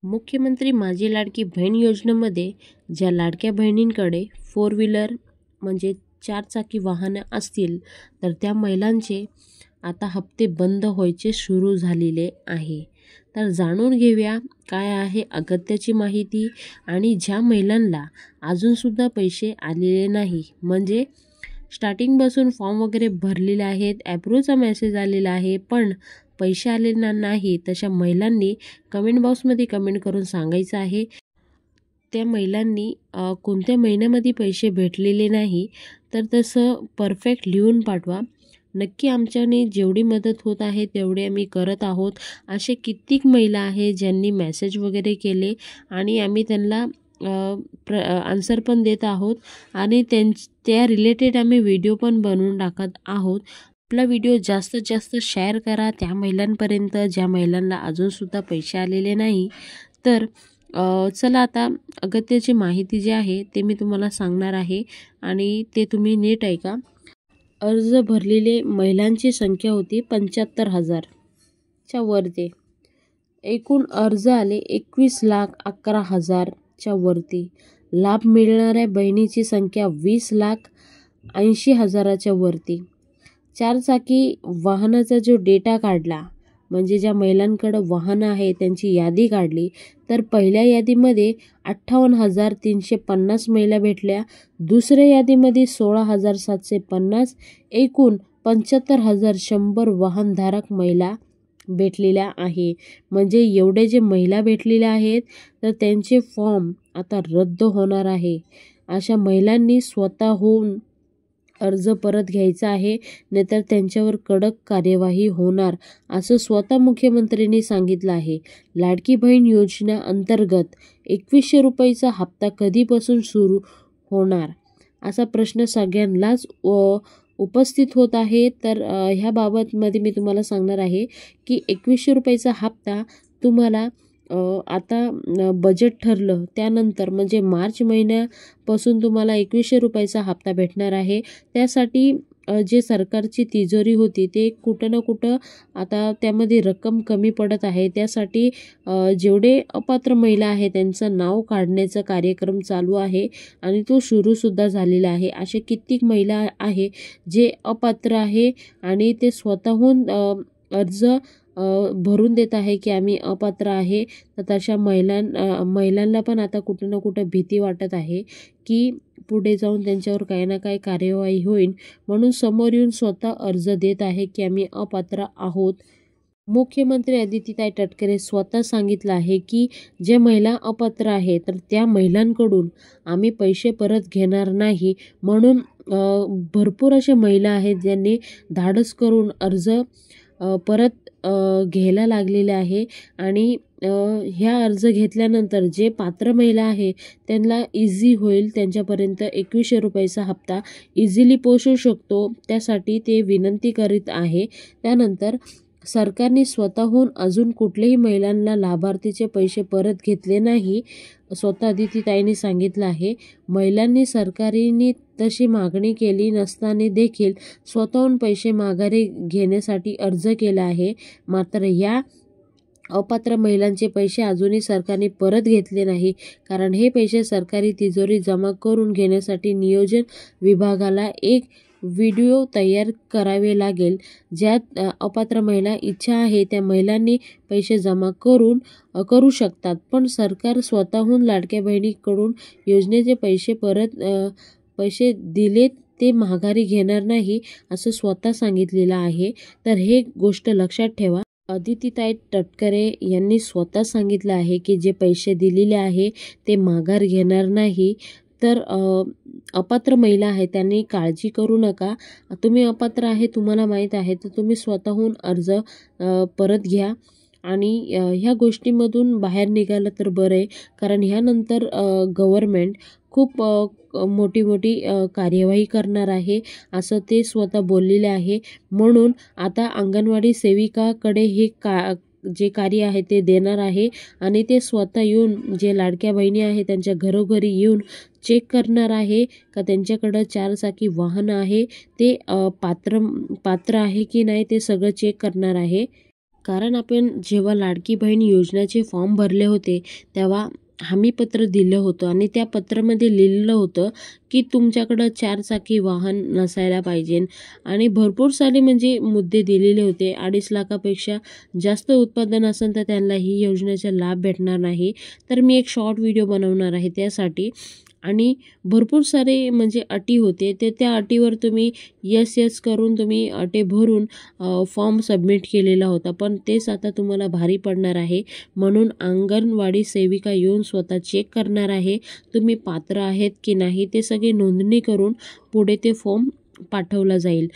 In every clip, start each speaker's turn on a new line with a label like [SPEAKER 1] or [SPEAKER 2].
[SPEAKER 1] मुख्यमंत्री माझी लाडकी बहीण योजनेमध्ये ज्या लाडक्या बहिणींकडे 4 व्हीलर म्हणजे 4 चाकी वाहनं असतील तर त्या महिलांचे आता हप्ते बंद व्हायचे सुरू झालेले आहे। तर जाणून घेऊया काय आहे अगत्याची माहिती आणि ज्या महिलांना अजूनसुद्धा पैसे आलेले नाही म्हणजे स्टार्टिंगपासून फॉर्म वगैरे भरलेले आहेत, ॲप्रूव्हचा मेसेज आलेला आहे पण पैसे आलेले नाही, तशा महिलांनी कमेंट बॉक्समध्ये कमेंट करून सांगायचं आहे त्या महिलांनी कोणत्या महिन्यामध्ये पैसे भेटलेले नाही तर तसं परफेक्ट लिहून पाठवा। नक्की आमच्याने जेवढी मदत होत आहे तेवढे आम्ही करत आहोत। असे कित्येक महिला आहेत ज्यांनी मेसेज वगैरे केले आणि आम्ही त्यांना आन्सर पण देत आहोत आणि त्या रिलेटेड आम्ही व्हिडिओ पण बनवून टाकत आहोत। आपला व्हिडिओ जास्तीत जास्त शेअर करा त्या महिलांपर्यंत ज्या महिलांना अजूनसुद्धा पैसे आलेले नाही। तर चला आता अगत्याची माहिती जी आहे ते मी तुम्हाला सांगणार आहे आणि ते तुम्ही नीट ऐका। अर्ज भरलेले महिलांची संख्या होती 75,000च्या वरती। एकूण अर्ज आले 21,11,000च्या वरती। लाभ मिळणाऱ्या बहिणीची संख्या 20,80,000च्या वरती। 4 चाकी वाहनाचा जो डेटा काढला म्हणजे ज्या महिलांकडे वाहन आहे त्यांची यादी काढली तर पहिल्या यादीमध्ये 58,350 महिला भेटल्या, दुसऱ्या यादीमध्ये 16,750, एकूण 75,100 वाहनधारक महिला भेटलेल्या आहे। म्हणजे एवढे जे महिला भेटलेल्या आहेत तर त्यांचे फॉर्म आता रद्द होणार आहे। अशा महिलांनी स्वतःहून अर्ज परत घ्यायचा आहे नाहीतर त्यांच्यावर कडक कार्यवाही होणार असं स्वतः मुख्यमंत्र्यांनी सांगितलं आहे। लाडकी बहीण योजना अंतर्गत 2100 रुपयाचा हप्ता कधीपासून सुरू होणार असा प्रश्न सगळ्यांनाच उपस्थित होत आहे। तर ह्या बाबतमध्ये मी तुम्हाला सांगणार आहे की 2100 रुपयाचा हप्ता तुम्हाला आता बजेट ठरलं त्यानंतर म्हणजे मार्च महिन्यापासून तुम्हाला 2100 रुपयाचा हप्ता भेटणार आहे। त्यासाठी जे सरकारची तिजोरी होती ते कुठं ना कुठं आता त्यामध्ये रक्कम कमी पडत आहे। त्यासाठी जेवढे अपात्र महिला आहे त्यांचं नाव काढण्याचा कार्यक्रम चालू आहे आणि तो सुरूसुद्धा झालेला आहे। असे कित्येक महिला आहे जे अपात्र आहे आणि ते स्वतःहून अर्ज भरून देत आहे की आम्ही अपात्र आहे। तर तशा महिलांना पण आता कुठं ना कुठं भीती वाटत आहे की पुढे जाऊन त्यांच्यावर काही ना काही कार्यवाही होईल म्हणून समोर येऊन स्वतः अर्ज देत आहे की आम्ही अपात्र आहोत। मुख्यमंत्री आदित्यताई तटकरे स्वतः सांगितलं आहे की जे महिला अपात्र आहे तर त्या महिलांकडून आम्ही पैसे परत घेणार नाही म्हणून भरपूर अशा महिला आहेत ज्यांनी धाडस करून अर्ज परत घ्यायला लागलेले आहे आणि ह्या अर्ज घेतल्यानंतर जे पात्र महिला आहे त्यांना इझी होईल, त्यांच्यापर्यंत 2100 रुपयाचा हप्ता इझिली पोहोचू शकतो त्यासाठी ते विनंती करीत आहे। त्यानंतर सरकारने स्वतःहून अजून कुठल्याही महिलांना लाभार्थीचे पैसे परत घेतले नाही स्वतः आदित्यताईंनी सांगितलं आहे। महिलांनी सरकारने तशी मागणी केली नसताना देखील स्वतःहून पैसे माघारी घेण्यासाठी अर्ज केला आहे मात्र या अपात्र महिलांचे पैसे अजूनही सरकारने परत घेतले नाही कारण हे पैसे सरकारी तिजोरी जमा करून घेण्यासाठी नियोजन विभागाला एक व्हिडिओ तयार करावे लागेल ज्यात अपात्र महिला इच्छा आहे त्या महिलांनी पैसे जमा करू शकतात पण सरकार स्वतःहून लाडक्या बहिणीकडून योजनेचे पैसे दिलेत ते माघारी घेणार नाही असं स्वतः सांगितलेलं आहे। तर हे गोष्ट लक्षात ठेवा। आदित्यताई तटकरे यांनी स्वतः सांगितलं आहे की जे पैसे दिलेले आहे ते माघार घेणार नाही। तर अपात्र महिला आहे त्यांनी काळजी करू नका। तुम्ही अपात्र आहे तुम्हाला माहीत आहे तर तुम्ही स्वतःहून अर्ज परत घ्या आणि ह्या गोष्टीमधून बाहेर निघालं तर बरं आहे कारण ह्यानंतर गव्हर्नमेंट खूप मोठी कार्यवाही करणार आहे असं ते स्वतः बोललेले आहे। म्हणून आता अंगणवाडी सेविकाकडे हे जे कार्य आहे ते देणार आहे आणि ते स्वतः येऊन जे लाडक्या बहिणी आहे त्यांच्या घरोघरी येऊन चेक करणार आहे का त्यांच्याकडं 4 चाकी वाहन आहे ते पात्र आहे की नाही ते सगळं चेक करणार आहे। कारण आपण जेव्हा लाडकी बहीण योजनेचे फॉर्म भरले होते तेव्हा हमीपत्र दिलं होतं आणि त्या पत्रामध्ये लिहिलेलं होतं की तुमच्याकडं 4 चाकी वाहन नसायला पाहिजे आणि भरपूर सारे म्हणजे मुद्दे दिलेले होते. 2.5 लाखापेक्षा जास्त उत्पादन असेल तर त्यांना ही योजनेचा लाभ भेटणार नाही. तर मी एक शॉर्ट व्हिडिओ बनवणार आहे त्यासाठी आणि भरपूर सारे म्हणजे अटी होते ते त्या अटीवर तुम्ही यस करून तुम्ही अटी भरून फॉर्म सबमिट केलेला होता. पण तेच आता तुम्हाला भारी पडणार आहे. म्हणून अंगणवाडी सेविका येऊन स्वतः चेक करणार आहे तुम्ही पात्र आहेत की नाही. ते सगळे नोंदणी करून पुढे ते फॉर्म पाठवला जाईल.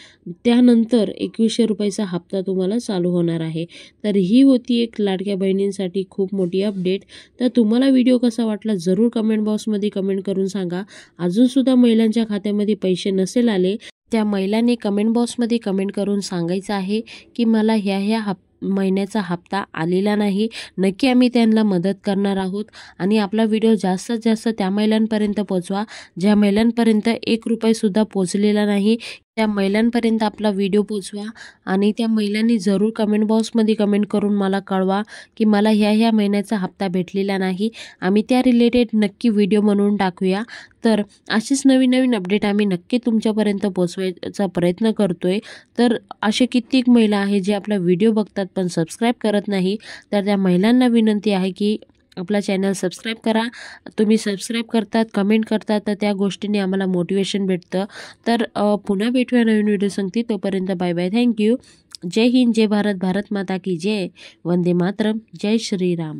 [SPEAKER 1] त्यानंतर 2100 रुपयाचा हप्ता तुम्हाला चालू होणार आहे. तर ही होती एक लाडक्या बहिणींसाठी खूप मोठी अपडेट. तर तुम्हाला व्हिडिओ कसा वाटला जरूर कमेंट बॉक्समध्ये कमेंट करून सांगा. अजूनसुद्धा महिलांच्या खात्यामध्ये पैसे नसेल आले त्या महिलांनी कमेंट बॉक्समध्ये कमेंट करून सांगायचं आहे की मला ह्या महिन्याचा हप्ता आलेला नाही. नक्की आम्ही त्यांना मदत करणार आहोत आणि आपला व्हिडिओ जास्तीत जास्त त्या महिलांपर्यंत पोचवा ज्या महिलांपर्यंत 1 रुपयासुद्धा पोचलेला नाही. त्या महिलांपर्यंत आपला व्हिडिओ पोचवा आणि त्या महिलांनी जरूर कमेंट बॉक्समध्ये कमेंट करून मला कळवा की मला ह्या महिन्याचा हप्ता भेटलेला नाही. आम्ही त्या रिलेटेड नक्की व्हिडिओ बनवून टाकूया. तर अशीच नवीन अपडेट आम्ही नक्की तुमच्यापर्यंत पोचवायचा प्रयत्न करतोय. तर असे कित्येक महिला आहेत जे आपला व्हिडिओ बघतात पण सबस्क्राईब करत नाही. तर त्या महिलांना विनंती आहे की आपला चॅनल सबस्क्राईब करा. तुम्ही सबस्क्राईब करतात कमेंट करतात तर त्या गोष्टीने आम्हाला मोटिवेशन भेटतं. तर पुन्हा भेटूया नवीन व्हिडिओ सांगते. तोपर्यंत बाय बाय. थँक्यू. जय हिंद, जय भारत, भारत माता की जय. वंदे मातरम. जय श्रीराम.